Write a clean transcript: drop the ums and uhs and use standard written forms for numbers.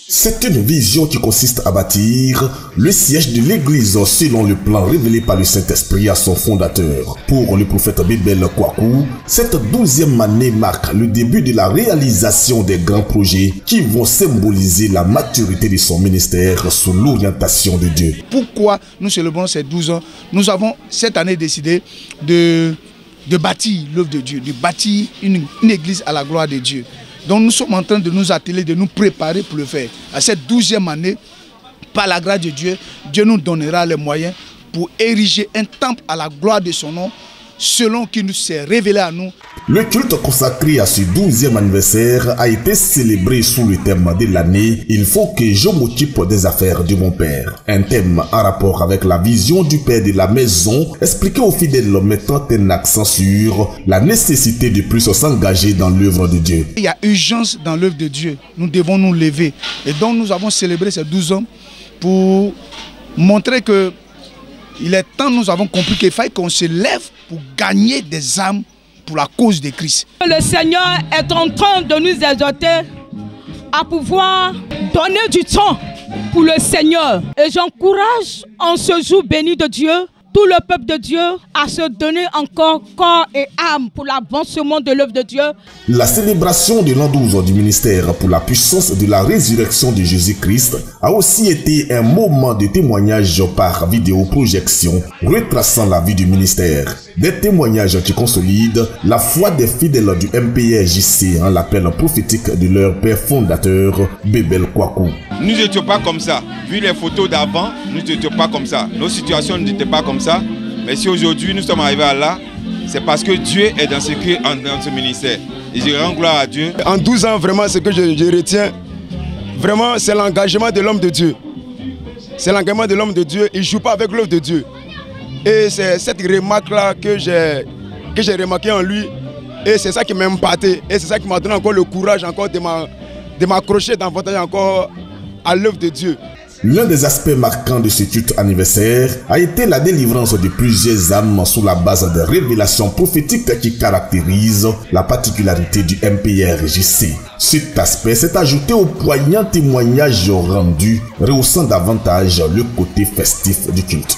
C'est une vision qui consiste à bâtir le siège de l'Église selon le plan révélé par le Saint-Esprit à son fondateur. Pour le prophète Bébel Kwaku, cette 12e année marque le début de la réalisation des grands projets qui vont symboliser la maturité de son ministère sous l'orientation de Dieu. Pourquoi nous célébrons ces 12 ans? Nous avons cette année décidé de bâtir l'œuvre de Dieu, de bâtir une église à la gloire de Dieu. Donc nous sommes en train de nous atteler, de nous préparer pour le faire. À cette 12e année, par la grâce de Dieu, Dieu nous donnera les moyens pour ériger un temple à la gloire de son nom, selon qu'il nous s'est révélé à nous. Le culte consacré à ce 12e anniversaire a été célébré sous le thème de l'année « Il faut que je m'occupe des affaires de mon père ». Un thème en rapport avec la vision du père de la maison, expliqué aux fidèles mettant un accent sur la nécessité de plus s'engager dans l'œuvre de Dieu. Il y a urgence dans l'œuvre de Dieu. Nous devons nous lever. Et donc nous avons célébré ces 12 ans pour montrer que il est temps, nous avons compris qu'il fallait qu'on se lève pour gagner des âmes pour la cause de Christ. Le Seigneur est en train de nous exhorter à pouvoir donner du temps pour le Seigneur. Et j'encourage en ce jour béni de Dieu, tout le peuple de Dieu à se donner encore corps et âme pour l'avancement de l'œuvre de Dieu. La célébration de l'an 12 du ministère pour la puissance de la résurrection de Jésus-Christ a aussi été un moment de témoignage par vidéoprojection retraçant la vie du ministère. Des témoignages qui consolident la foi des fidèles du MPRJC en l'appel prophétique de leur père fondateur, Bébel Kwaku. Nous n'étions pas comme ça. Vu les photos d'avant, nous n'étions pas comme ça. Nos situations n'étaient pas comme ça. Mais si aujourd'hui nous sommes arrivés à là, c'est parce que Dieu est dans ce ministère. Et je rends gloire à Dieu. En 12 ans, vraiment, ce que je retiens, vraiment, c'est l'engagement de l'homme de Dieu. C'est l'engagement de l'homme de Dieu. Il ne joue pas avec l'œuvre de Dieu. Et c'est cette remarque-là que j'ai remarqué en lui. Et c'est ça qui m'a impacté. Et c'est ça qui m'a donné encore le courage encore de m'accrocher davantage encore à l'œuvre de Dieu. L'un des aspects marquants de ce culte anniversaire a été la délivrance de plusieurs âmes sous la base des révélations prophétiques qui caractérisent la particularité du MPRJC. Cet aspect s'est ajouté au poignant témoignage rendu, rehaussant davantage le côté festif du culte.